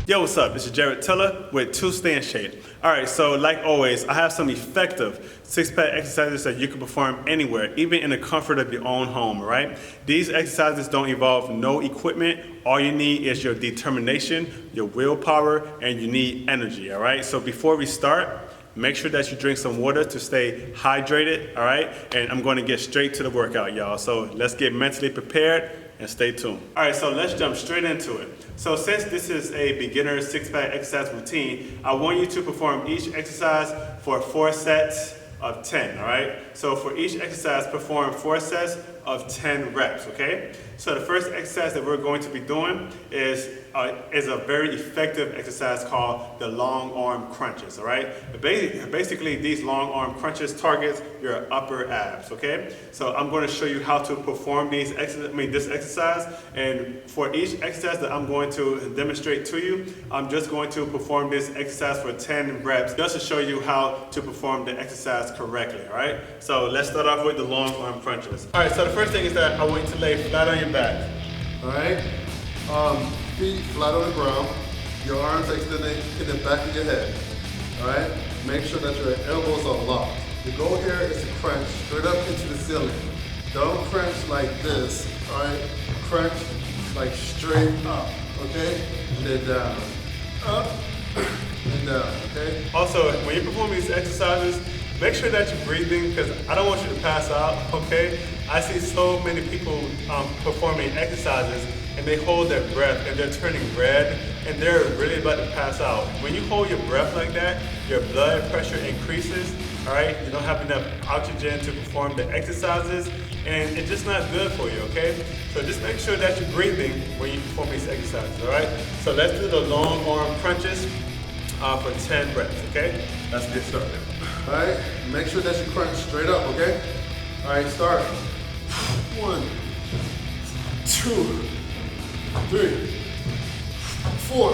Yo, what's up? This is Jared Tiller with 2 Stay in Shape. Alright, so like always, I have some effective six-pack exercises that you can perform anywhere, even in the comfort of your own home, right? These exercises don't involve no equipment. All you need is your determination, your willpower, and you need energy, alright? So before we start, make sure that you drink some water to stay hydrated, alright? And I'm going to get straight to the workout, y'all. So let's get mentally prepared and stay tuned. Alright, so let's jump straight into it. So since this is a beginner six-pack exercise routine, I want you to perform each exercise for 4 sets of 10, all right? So for each exercise, perform 4 sets of 10 reps, okay? So the first exercise that we're going to be doing is a very effective exercise called the long arm crunches, all right? Basically, these long arm crunches targets your upper abs, okay? So I'm going to show you how to perform this exercise, and for each exercise that I'm going to demonstrate to you, I'm just going to perform this exercise for 10 reps just to show you how to perform the exercise correctly, all right? So let's start off with the long arm crunches. All right, so the first thing is that I want you to lay flat on your back. All right, feet flat on the ground, your arms extended in the back of your head. All right, make sure that your elbows are locked. The goal here is to crunch straight up into the ceiling. Don't crunch like this. All right, crunch like straight up. Okay, and then down, up and down. Okay. Also, when you perform these exercises, make sure that you're breathing, because I don't want you to pass out, okay? I see so many people performing exercises and they hold their breath and they're turning red and they're really about to pass out. When you hold your breath like that, your blood pressure increases, all right? You don't have enough oxygen to perform the exercises and it's just not good for you, okay? So just make sure that you're breathing when you perform these exercises, all right? So let's do the long arm crunches for 10 reps, okay? Let's get started. All right, make sure that you crunch straight up, okay? All right, start. 1, 2, 3, 4,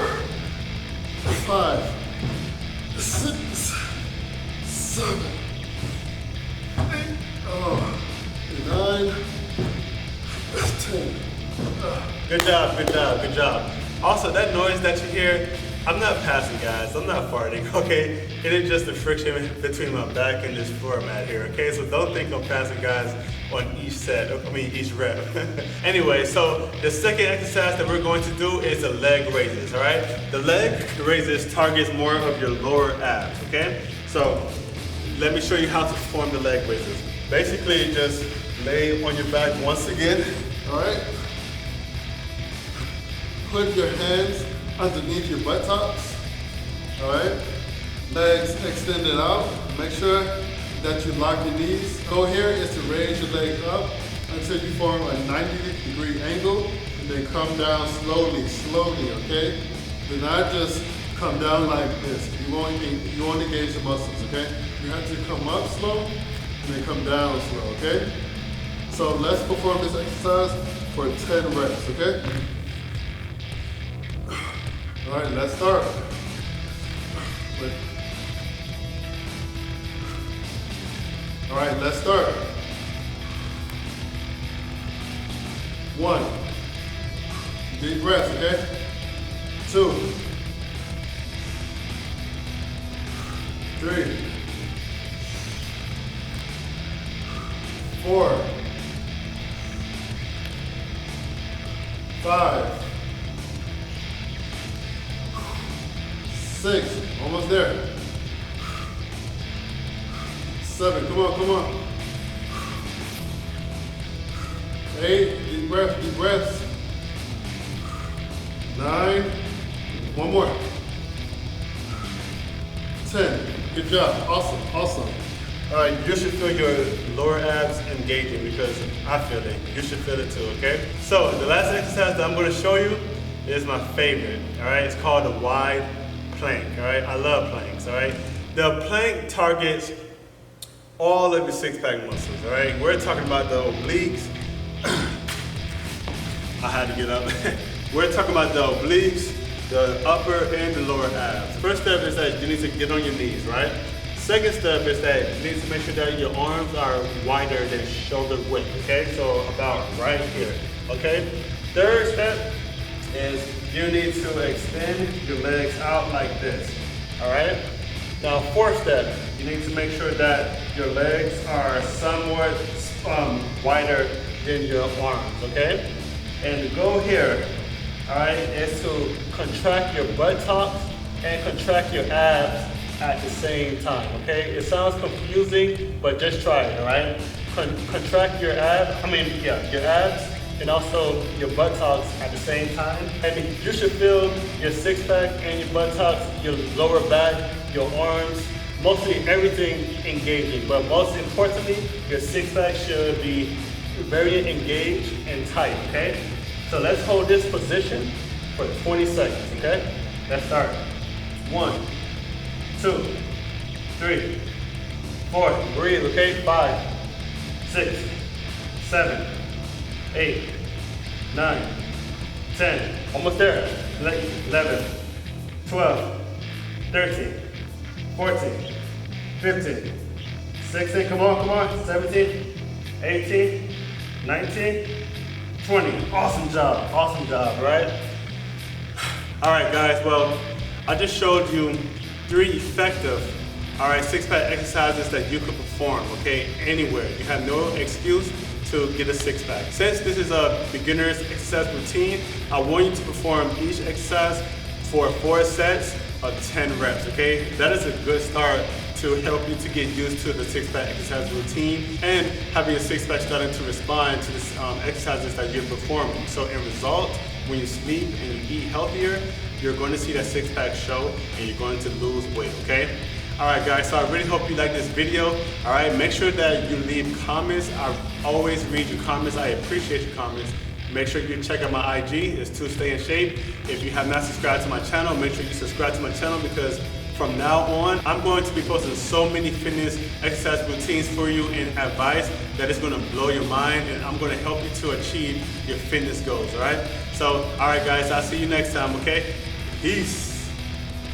5, 6, 7, 8, 9, 10. Good job, good job, good job. Also, that noise that you hear, I'm not passing, guys. I'm not farting, okay? It is just the friction between my back and this floor mat here, okay? So don't think I'm passing, guys, on each rep. Anyway, so the second exercise that we're going to do is the leg raises, all right? The leg raises targets more of your lower abs, okay? So let me show you how to perform the leg raises. Basically, just lay on your back once again. All right? Put your hands underneath your buttocks, all right? Legs extended out. Make sure that you lock your knees. Goal here is to raise your legs up until you form a 90-degree angle and then come down slowly, okay? Do not just come down like this. You want to engage the muscles, okay? You have to come up slow and then come down slow, okay? So let's perform this exercise for 10 reps, okay? All right, let's start. All right, let's start. 1, deep breath, okay? 2, 3, 4, 5, 6, almost there. 7, come on. 8, deep breaths. 9, one more. 10, good job, awesome. All right, you should feel your lower abs engaging because I feel it. You should feel it too, okay? So the last exercise that I'm gonna show you is my favorite, all right? It's called the wide plank, all right? I love planks, all right? The plank targets all of your six-pack muscles, all right? We're talking about the obliques. I had to get up. We're talking about the obliques, the upper and the lower abs. First step is that you need to get on your knees, right? Second step is that you need to make sure that your arms are wider than shoulder width, okay? So about right here, okay? Third step is you need to extend your legs out like this, all right? Now, fourth step, you need to make sure that your legs are somewhat wider than your arms, okay? And the goal here, all right, is to contract your buttocks and contract your abs at the same time, okay? It sounds confusing, but just try it, all right? Contract your abs, your abs and also your buttocks at the same time. And you should feel your six pack and your buttocks, your lower back, your arms, mostly everything engaging. But most importantly, your six pack should be very engaged and tight, okay? So let's hold this position for 20 seconds, okay? Let's start. 1, 2, 3, 4, breathe, okay? 5, 6, 7, 8, 9, 10, almost there. 11, 12, 13, 14, 15, 16, come on, 17, 18, 19, 20. Awesome job, right? All right, guys, well, I just showed you 3 effective, all right, six-pack exercises that you could perform, okay, anywhere. You have no excuse to get a six-pack. Since this is a beginner's exercise routine, I want you to perform each exercise for 4 sets of 10 reps, okay? That is a good start to help you to get used to the six-pack exercise routine and having your six-pack starting to respond to the exercises that you're performing. So in result, when you sleep and you eat healthier, you're going to see that six-pack show and you're going to lose weight, okay? All right, guys, so I really hope you like this video. All right, make sure that you leave comments. I always read your comments. I appreciate your comments. Make sure you check out my IG. It's to stay in shape. If you have not subscribed to my channel, make sure you subscribe to my channel because from now on, I'm going to be posting so many fitness exercise routines for you and advice that is going to blow your mind, and I'm going to help you to achieve your fitness goals, all right? So, all right, guys, I'll see you next time, okay? Peace.